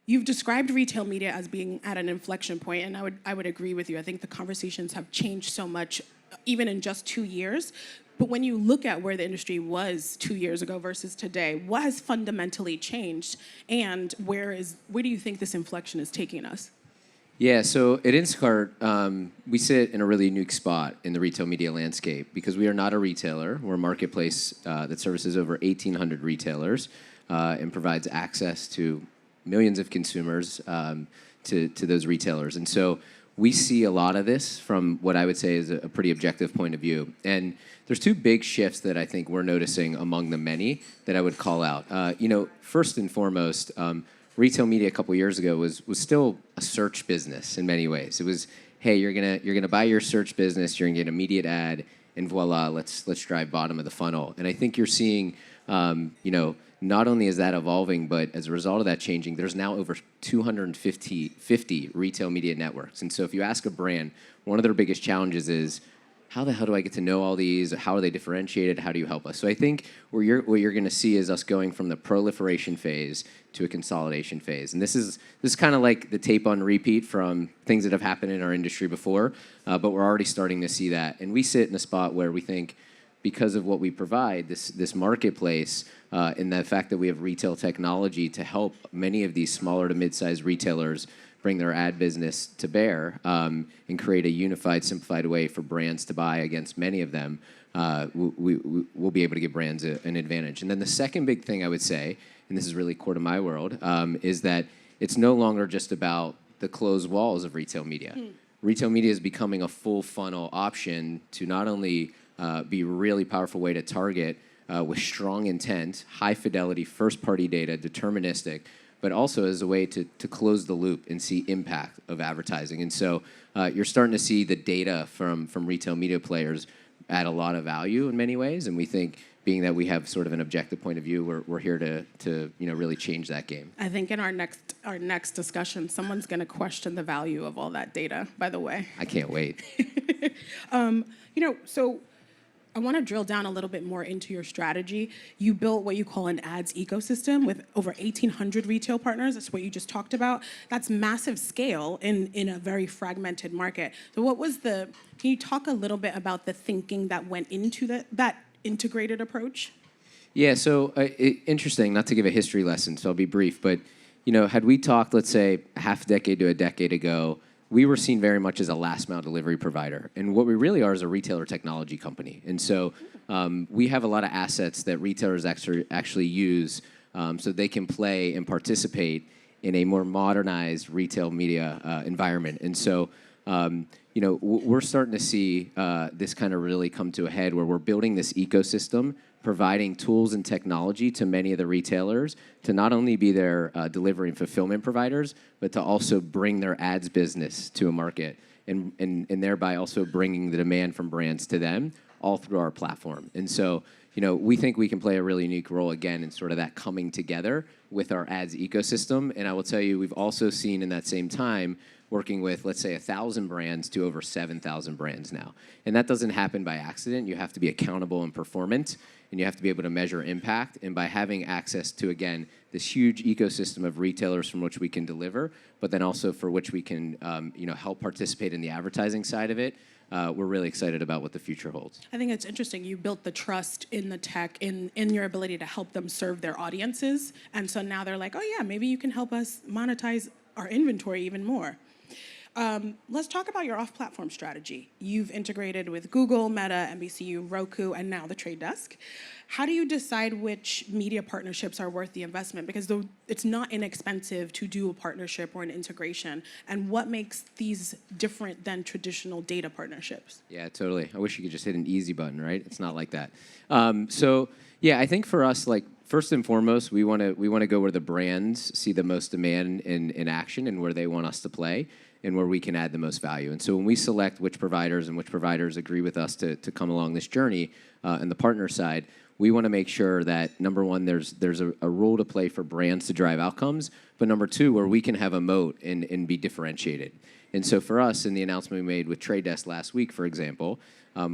You've described retail media as being at an inflection point, and I would agree with you. I think the conversations have changed so much, even in just 2 years. But when you look at where the industry was 2 years ago versus today, what has fundamentally changed, and where do you think this inflection is taking us? Yeah, so at Instacart, we sit in a really unique spot in the retail media landscape because we are not a retailer. We're a marketplace that services over 1,800 retailers and provides access to millions of consumers to those retailers. And so we see a lot of this from what I would say is a pretty objective point of view. And there's two big shifts that I think we're noticing among the many that I would call out. First and foremost, retail media a couple years ago was still a search business in many ways. It was, hey, you're gonna buy your search business, you're gonna get an immediate ad, and voila, let's drive bottom of the funnel. And I think you're seeing, not only is that evolving, but as a result of that changing, there's now over 250 retail media networks. And so if you ask a brand, one of their biggest challenges is, how the hell do I get to know all these? How are they differentiated? How do you help us? So I think what you're going to see is us going from the proliferation phase to a consolidation phase. And this is kind of like the tape on repeat from things that have happened in our industry before, but we're already starting to see that. And we sit in a spot where we think, because of what we provide, this marketplace, and the fact that we have retail technology to help many of these smaller to mid-sized retailers bring their ad business to bear and create a unified, simplified way for brands to buy against many of them, we'll be able to give brands an advantage. And then the second big thing I would say, and this is really core to my world, is that it's no longer just about the closed walls of retail media. Retail media is becoming a full funnel option to not only be a really powerful way to target with strong intent, high fidelity, first party data, deterministic, but also as a way to close the loop and see impact of advertising. And so you're starting to see the data from retail media players add a lot of value in many ways. And we think, being that we have sort of an objective point of view, we're here to really change that game. I think in our next discussion, someone's going to question the value of all that data, by the way. I can't wait. So I want to drill down a little bit more into your strategy. You built what you call an ads ecosystem with over 1,800 retail partners. That's what you just talked about. That's massive scale in a very fragmented market. So can you talk a little bit about the thinking that went into that integrated approach? Yeah, so interesting, not to give a history lesson, so I'll be brief, but had we talked, let's say, half a decade to a decade ago, we were seen very much as a last mile delivery provider. And what we really are is a retailer technology company. And so we have a lot of assets that retailers actually use so they can play and participate in a more modernized retail media environment. And so we're starting to see this kind of really come to a head where we're building this ecosystem, providing tools and technology to many of the retailers to not only be their delivery and fulfillment providers, but to also bring their ads business to a market and thereby also bringing the demand from brands to them all through our platform. And so, we think we can play a really unique role, again, in sort of that coming together with our ads ecosystem. And I will tell you, we've also seen in that same time working with, let's say, 1,000 brands to over 7,000 brands now. And that doesn't happen by accident. You have to be accountable and performant, and you have to be able to measure impact. And by having access to, again, this huge ecosystem of retailers from which we can deliver, but then also for which we can help participate in the advertising side of it, we're really excited about what the future holds. I think it's interesting. You built the trust in the tech, in your ability to help them serve their audiences. And so now they're like, oh yeah, maybe you can help us monetize our inventory even more. Let's talk about your off-platform strategy. You've integrated with Google, Meta, NBCU, Roku, and now The Trade Desk. How do you decide which media partnerships are worth the investment? Because it's not inexpensive to do a partnership or an integration. And what makes these different than traditional data partnerships? Yeah, totally. I wish you could just hit an easy button, right? It's not like that. I think for us, first and foremost, we want to go where the brands see the most demand in action and where they want us to play and where we can add the most value. And so when we select which providers agree with us to come along this journey and the partner side, we want to make sure that, number one, there's a role to play for brands to drive outcomes, but number two, where we can have a moat and be differentiated. And so for us, in the announcement we made with Trade Desk last week, for example,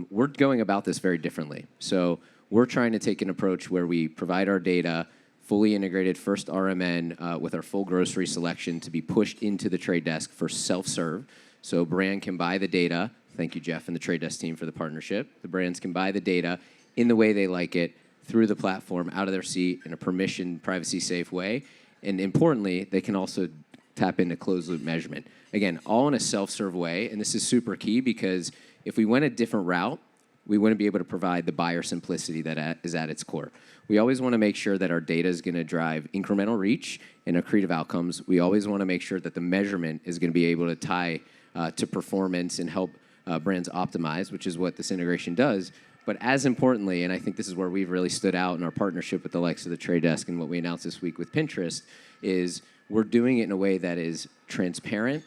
we're going about this very differently. So we're trying to take an approach where we provide our data fully integrated first RMN with our full grocery selection to be pushed into the trade desk for self-serve. So a brand can buy the data. Thank you, Jeff, and the trade desk team for the partnership. The brands can buy the data in the way they like it through the platform, out of their seat, in a permissioned, privacy-safe way. And importantly, they can also tap into closed-loop measurement. Again, all in a self-serve way, and this is super key because if we went a different route, we wouldn't be able to provide the buyer simplicity that is at its core. We always want to make sure that our data is going to drive incremental reach and accretive outcomes. We always want to make sure that the measurement is going to be able to tie to performance and help brands optimize, which is what this integration does. But as importantly, and I think this is where we've really stood out in our partnership with the likes of the Trade Desk and what we announced this week with Pinterest, is we're doing it in a way that is transparent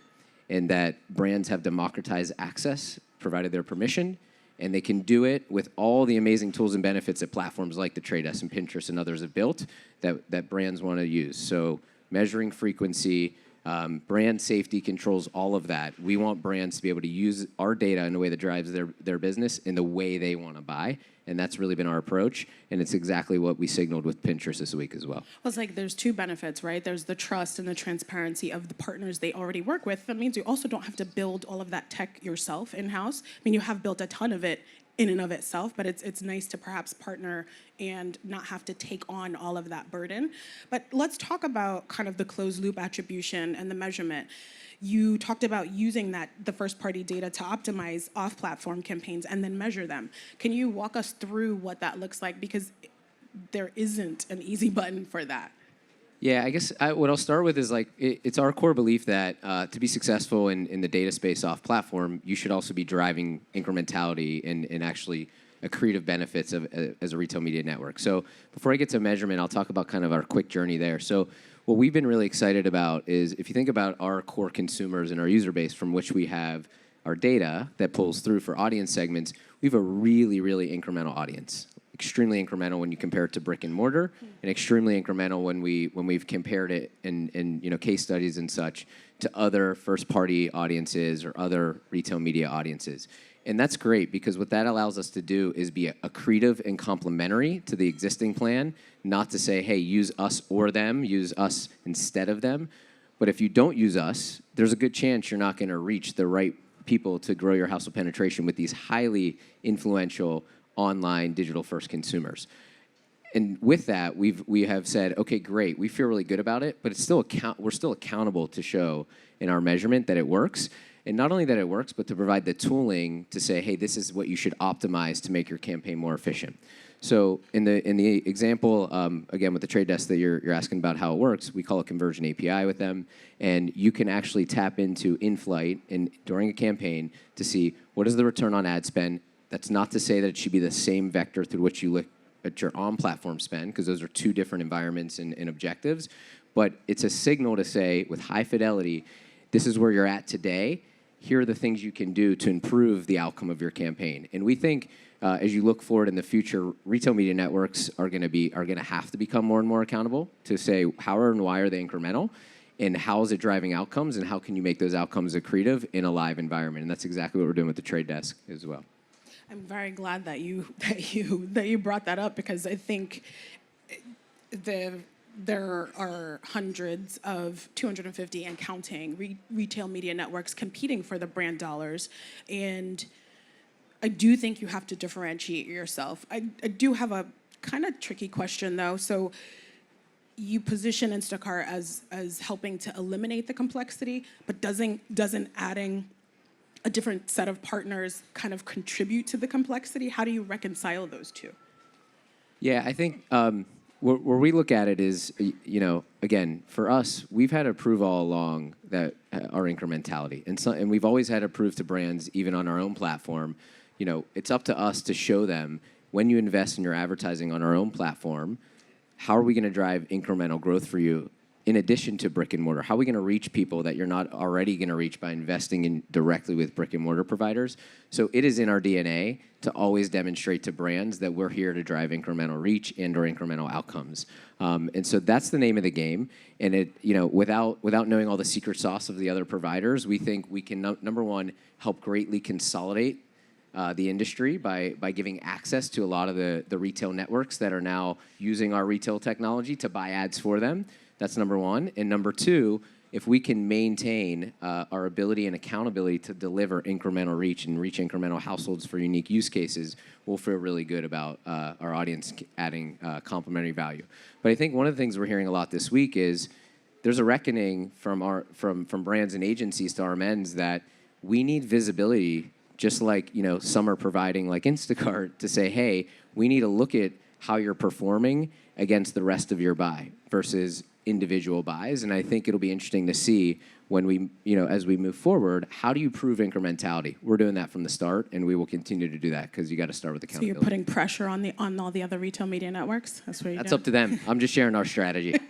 and that brands have democratized access, provided their permission, and they can do it with all the amazing tools and benefits that platforms like the Trade Desk and Pinterest and others have built that brands want to use. So measuring frequency, brand safety controls, all of that. We want brands to be able to use our data in a way that drives their business in the way they want to buy. And that's really been our approach. And it's exactly what we signaled with Pinterest this week as well. Well, it's like there's two benefits, right? There's the trust and the transparency of the partners they already work with. That means you also don't have to build all of that tech yourself in-house. I mean, you have built a ton of it in and of itself, but it's nice to perhaps partner and not have to take on all of that burden. But let's talk about kind of the closed loop attribution and the measurement. You talked about using the first-party data to optimize off-platform campaigns and then measure them. Can you walk us through what that looks like? Because there isn't an easy button for that. Yeah, I guess what I'll start with is it's our core belief that to be successful in the data space off-platform, you should also be driving incrementality and actually accretive benefits as a retail media network. So before I get to measurement, I'll talk about kind of our quick journey there. So what we've been really excited about is if you think about our core consumers and our user base from which we have our data that pulls through for audience segments, we have a really, really incremental audience. Extremely incremental when you compare it to brick and mortar, and extremely incremental when we've compared it in case studies and such to other first-party audiences or other retail media audiences. And that's great because what that allows us to do is be accretive and complementary to the existing plan, not to say, hey, use us or them, use us instead of them. But if you don't use us, there's a good chance you're not going to reach the right people to grow your household penetration with these highly influential online digital-first consumers. And with that, we have said, okay, great, we feel really good about it, but it's still we're still accountable to show in our measurement that it works. And not only that it works, but to provide the tooling to say, hey, this is what you should optimize to make your campaign more efficient. So in the example, again, with the Trade Desk that you're asking about how it works, we call a conversion API with them, and you can actually tap into in-flight during a campaign to see what is the return on ad spend. That's not to say that it should be the same vector through which you look at your on-platform spend, because those are two different environments and objectives. But it's a signal to say, with high fidelity, this is where you're at today. Here are the things you can do to improve the outcome of your campaign. And we think, as you look forward in the future, retail media networks are going to have to become more and more accountable to say how and why are they incremental, and how is it driving outcomes, and how can you make those outcomes accretive in a live environment. And that's exactly what we're doing with the Trade Desk as well. I'm very glad that you brought that up, because I think there are hundreds of 250 and counting retail media networks competing for the brand dollars, and I do think you have to differentiate yourself. I do have a kind of tricky question though. So you position Instacart as helping to eliminate the complexity, but doesn't adding a different set of partners kind of contribute to the complexity? How do you reconcile those two? Yeah, I think where we look at it is, again, for us, we've had to prove all along that our incrementality, and we've always had to prove to brands, even on our own platform, it's up to us to show them when you invest in your advertising on our own platform, how are we going to drive incremental growth for you in addition to brick and mortar? How are we going to reach people that you're not already going to reach by investing in directly with brick and mortar providers? So it is in our DNA to always demonstrate to brands that we're here to drive incremental reach and or incremental outcomes. And so that's the name of the game. And without knowing all the secret sauce of the other providers, we think we can, number one, help greatly consolidate the industry by giving access to a lot of the retail networks that are now using our retail technology to buy ads for them. That's number one. And number two, if we can maintain our ability and accountability to deliver incremental reach and reach incremental households for unique use cases, we'll feel really good about our audience adding complementary value. But I think one of the things we're hearing a lot this week is there's a reckoning from brands and agencies to RMNs that we need visibility, just like some are providing like Instacart, to say, hey, we need to look at how you're performing against the rest of your buy versus individual buys. And I think it'll be interesting to see when we, as we move forward, how do you prove incrementality? We're doing that from the start, and we will continue to do that because you got to start with accountability. So you're putting pressure on all the other retail media networks? That's what you're That's doing? up to them. I'm just sharing our strategy.